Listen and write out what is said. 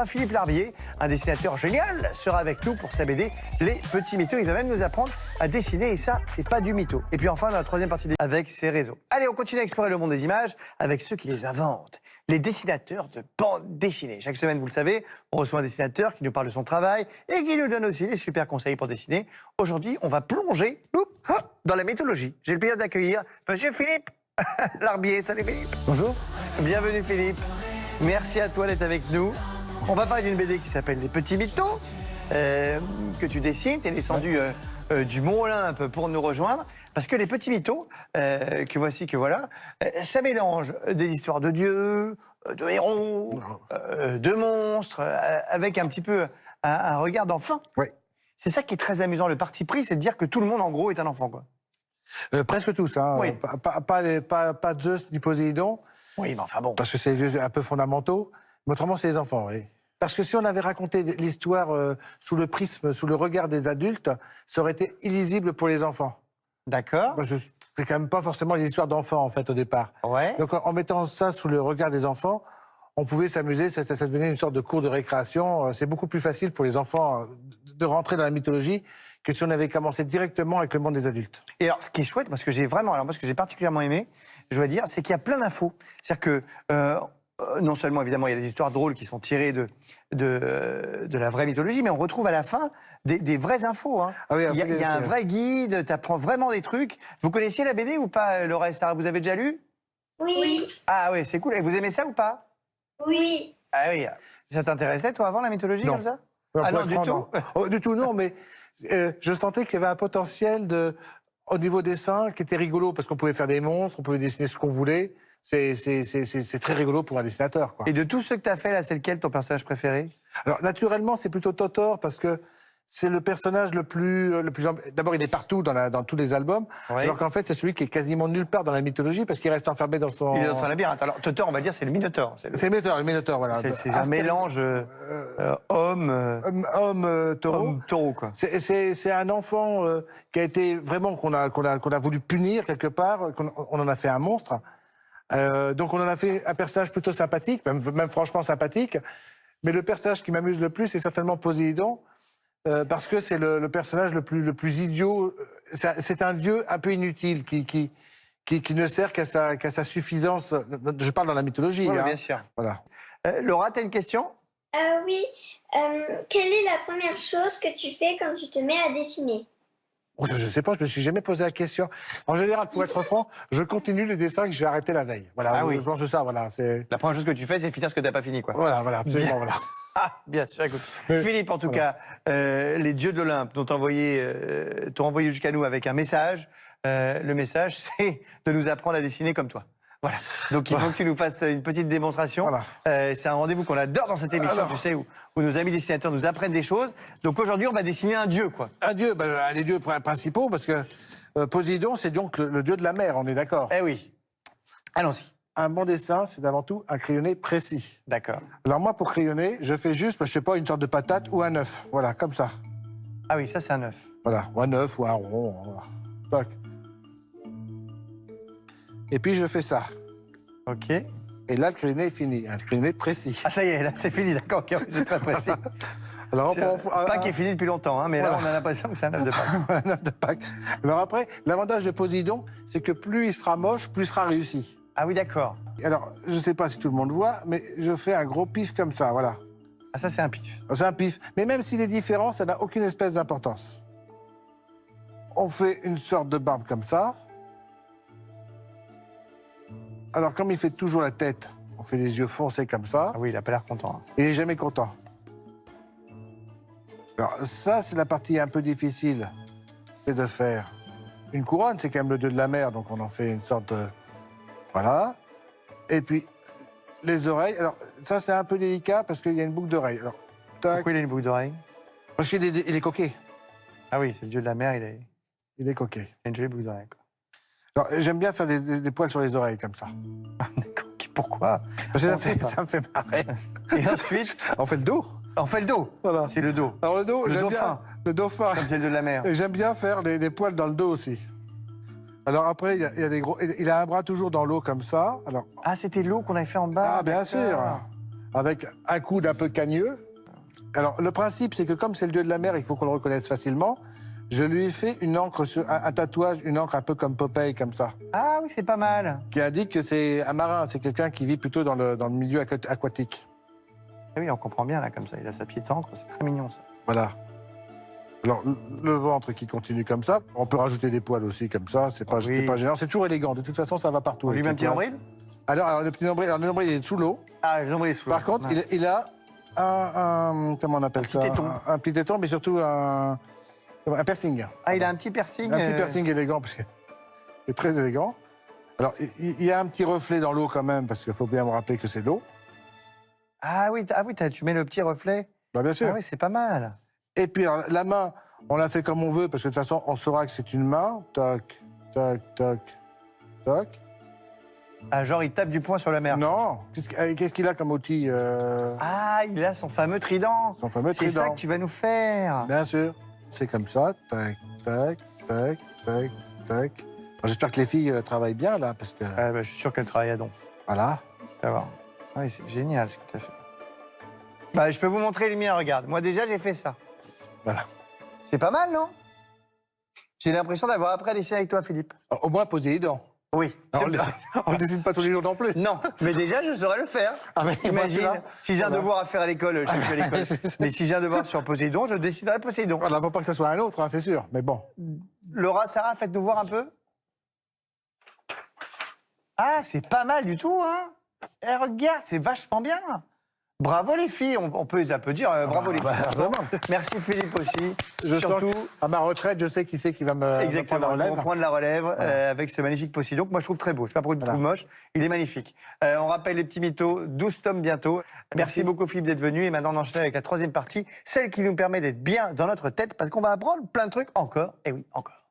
Philippe Larbier, un dessinateur génial, sera avec nous pour sa BD Les Petits Mythos. Il va même nous apprendre à dessiner et ça, c'est pas du mytho. Et puis enfin, dans la troisième partie, avec ses réseaux. Allez, on continue à explorer le monde des images avec ceux qui les inventent, les dessinateurs de bande dessinée. Chaque semaine, vous le savez, on reçoit un dessinateur qui nous parle de son travail et qui nous donne aussi des super conseils pour dessiner. Aujourd'hui, on va plonger dans la mythologie. J'ai le plaisir d'accueillir Monsieur Philippe Larbier. Salut Philippe. Bonjour. Bienvenue Philippe. Merci à toi d'être avec nous. On va parler d'une BD qui s'appelle Les Petits Mythos, que tu dessines. Tu es descendu du Mont Olympe pour nous rejoindre. Parce que Les Petits Mythos, que voilà, ça mélange des histoires de dieux, de héros, de monstres, avec un petit peu un regard d'enfant. Oui. C'est ça qui est très amusant. Le parti pris, c'est de dire que tout le monde, en gros, est un enfant, quoi. Presque tous, hein. Oui. Pas Zeus ni Poséidon. Oui, mais enfin bon. Parce que c'est un peu fondamentaux. Mais autrement, c'est les enfants, oui. Parce que si on avait raconté l'histoire sous le prisme, sous le regard des adultes, ça aurait été illisible pour les enfants. D'accord. Parce que c'est quand même pas forcément les histoires d'enfants, en fait, au départ. Ouais. Donc, en mettant ça sous le regard des enfants, on pouvait s'amuser, ça devenait une sorte de cours de récréation. C'est beaucoup plus facile pour les enfants de rentrer dans la mythologie que si on avait commencé directement avec le monde des adultes. Et alors, ce qui est chouette, parce que j'ai particulièrement aimé, je dois dire, c'est qu'il y a plein d'infos. C'est-à-dire que, non seulement, évidemment, il y a des histoires drôles qui sont tirées de la vraie mythologie, mais on retrouve à la fin des vraies infos. Hein. Ah oui, il y a un vrai guide, tu apprends vraiment des trucs. Vous connaissiez la BD ou pas, Laura et Sarah? Vous avez déjà lu? Oui. Ah oui, c'est cool. Et vous aimez ça ou pas? Oui. Ah oui. Ça t'intéressait, toi, avant, la mythologie, Non. comme ça? Non, Ah pour non, être du franc, tout. non. Oh, du tout, non, mais je sentais qu'il y avait un potentiel au niveau dessin qui était rigolo, parce qu'on pouvait faire des monstres, on pouvait dessiner ce qu'on voulait. C'est très rigolo pour un dessinateur, quoi. Et de tous ceux que tu as fait, là, c'est lequel ton personnage préféré? Alors, naturellement, c'est plutôt Totor, parce que c'est le personnage le plus... D'abord, il est partout dans tous les albums, Oui. alors qu'en fait, c'est celui qui est quasiment nulle part dans la mythologie, parce qu'il reste enfermé dans son... Il est dans son labyrinthe. Alors, Totor, on va dire, c'est le Minotaure. C'est le Minotaure, voilà. C'est un mélange Homme-taureau. homme-taureau, quoi. C'est un enfant qui a été vraiment qu'on a voulu punir quelque part, on en a fait un monstre. Donc on en a fait un personnage plutôt sympathique, même franchement sympathique. Mais le personnage qui m'amuse le plus, c'est certainement Poséidon, parce que c'est le personnage le plus idiot. C'est un dieu un peu inutile qui ne sert qu'à sa suffisance. Je parle dans la mythologie. Oui, hein. bien sûr. Voilà. Laura, tu as une question? Oui. Quelle est la première chose que tu fais quand tu te mets à dessiner? Je sais pas, je me suis jamais posé la question. En général, pour être franc, je continue les dessins que j'ai arrêtés la veille. Voilà, Ah oui. je pense que ça, voilà. La première chose que tu fais, c'est finir ce que tu n'as pas fini, quoi. Voilà, absolument, Bien. voilà. Ah, bien sûr, écoute. Philippe, en tout cas, les dieux de l'Olympe t'ont envoyé jusqu'à nous avec un message. Le message, c'est de nous apprendre à dessiner comme toi. Voilà. Donc, il faut que tu nous fasses une petite démonstration. Voilà. C'est un rendez-vous qu'on adore dans cette émission, tu sais, où nos amis dessinateurs nous apprennent des choses. Donc, aujourd'hui, on va dessiner un dieu, quoi. Un dieu, les dieux principaux, parce que Poséidon, c'est donc le dieu de la mer, on est d'accord. Eh oui. Allons-y. Un bon dessin, c'est avant tout un crayonné précis. D'accord. Alors moi, pour crayonner, je fais juste, je sais pas, une sorte de patate ou un œuf. Voilà, comme ça. Ah oui, ça, c'est un œuf. Voilà, ou un œuf ou un rond. Voilà. Toc. Et puis je fais ça. OK. Et là, le crayonné est fini. Un crayonné précis. Ah, ça y est, là, c'est fini, d'accord. OK, c'est très précis. Alors, Pas qui est fini depuis longtemps, hein, mais voilà. là, on a l'impression que c'est un œuf de Pâques. un œuf de Pâques. Alors après, l'avantage de Poséidon, c'est que plus il sera moche, plus il sera réussi. Ah oui, d'accord. Alors, je ne sais pas si tout le monde voit, mais je fais un gros pif comme ça, voilà. Ah, ça, c'est un pif. C'est un pif. Mais même s'il est différent, ça n'a aucune espèce d'importance. On fait une sorte de barbe comme ça. Alors, comme il fait toujours la tête, on fait les yeux foncés comme ça. Ah oui, il a pas l'air content. Hein. Et il n'est jamais content. Alors, ça, c'est la partie un peu difficile. C'est de faire une couronne. C'est quand même le dieu de la mer, donc on en fait une sorte de... Voilà. Et puis, les oreilles. Alors, ça, c'est un peu délicat parce qu'il y a une boucle d'oreille. Alors, tac. Pourquoi il a une boucle d'oreille? Parce qu'il est coquet. Ah oui, c'est le dieu de la mer, Il est coquet. il a une jolie boucle d'oreille. Quoi. Alors, j'aime bien faire des poils sur les oreilles comme ça. D'accord. Pourquoi? Parce que ça me fait marrer. Et ensuite, On fait le dos. on fait le dos. Voilà. C'est le dos. Alors, le dos, Le j'aime dauphin. bien. Le dauphin. Comme c'est le dieu de la mer. Et j'aime bien faire des poils dans le dos aussi. Alors après, il y a des gros... Il a un bras toujours dans l'eau comme ça. Alors, Ah, c'était l'eau qu'on avait fait en bas. bien d'accord. sûr. avec un coude un peu cagneux. Alors, le principe, c'est que comme c'est le dieu de la mer, il faut qu'on le reconnaisse facilement. Je lui ai fait une encre, un tatouage, une encre un peu comme Popeye, comme ça, Ah oui, c'est pas mal. qui indique que c'est un marin, c'est quelqu'un qui vit plutôt dans le milieu aquatique. Ah oui, on comprend bien là comme ça. Il a sa petite encre, c'est très mignon ça. Voilà. Alors, le ventre qui continue comme ça. On peut rajouter des poils aussi comme ça. C'est pas, Oui. c'est pas gênant. C'est toujours élégant. De toute façon, ça va partout. On lui avec met un les petit poils. nombril. Alors, le petit nombril, le nombril, il est sous l'eau. Ah, le nombril est sous. Par contre, il a comment on appelle petit ça, téton. un petit téton, mais surtout un piercing. Ah, il a un petit piercing. Un petit piercing élégant, parce que c'est très élégant. Alors, il y a un petit reflet dans l'eau quand même, parce qu'il faut bien me rappeler que c'est l'eau. Ah oui, tu mets le petit reflet. Bah, bien sûr. Ah oui, c'est pas mal. Et puis, alors, la main, on la fait comme on veut, parce que de toute façon, on saura que c'est une main. Tac, tac, tac, tac. Ah, genre, il tape du poing sur la mer. Non. Qu'est-ce qu'il a comme outil Ah, il a son fameux trident. Son fameux C'est ça trident. que tu vas nous faire. Bien sûr. C'est comme ça. Tac, tac, tac, tac, tac. Alors, j'espère que les filles travaillent bien, là, parce que... Ah, bah, je suis sûr qu'elle travaille à donf. Voilà. Tu vas voir. Oui, c'est génial ce que tu as fait. Bah, je peux vous montrer les miens, regarde. Moi, déjà, j'ai fait ça. Voilà. C'est pas mal, non? J'ai l'impression d'avoir appris à dessiner avec toi, Philippe. Au moins, poser les dents. Oui. On ne dessine pas tous les jours non plus. Non, mais déjà, je saurais le faire. Ah, mais Imagine, moi, si j'ai un voilà. devoir à faire à l'école, je fais à l'école. c'est ça. Mais si j'ai un devoir sur Poséidon, je dessinerai Poséidon. Voilà, faut pas que ce soit un autre, hein, c'est sûr. Mais bon. Laura, Sarah, faites-nous voir un peu. Ah, c'est pas mal du tout, hein. Eh, regarde, c'est vachement bien. Bravo les filles, on peut les applaudir. Bravo les filles. vraiment. Merci Philippe aussi. Je Surtout, sens à ma retraite, je sais qui c'est qui va me exactement, prendre la on relève. prend de la relève avec ce magnifique Poséidon que moi je trouve très beau. Je sais pas pourquoi tu le Voilà. trouves moche, il est magnifique. On rappelle les petits mythos, 12 tomes bientôt. Merci beaucoup Philippe d'être venu et maintenant on enchaîne avec la troisième partie, celle qui nous permet d'être bien dans notre tête parce qu'on va apprendre plein de trucs encore. Et oui, encore.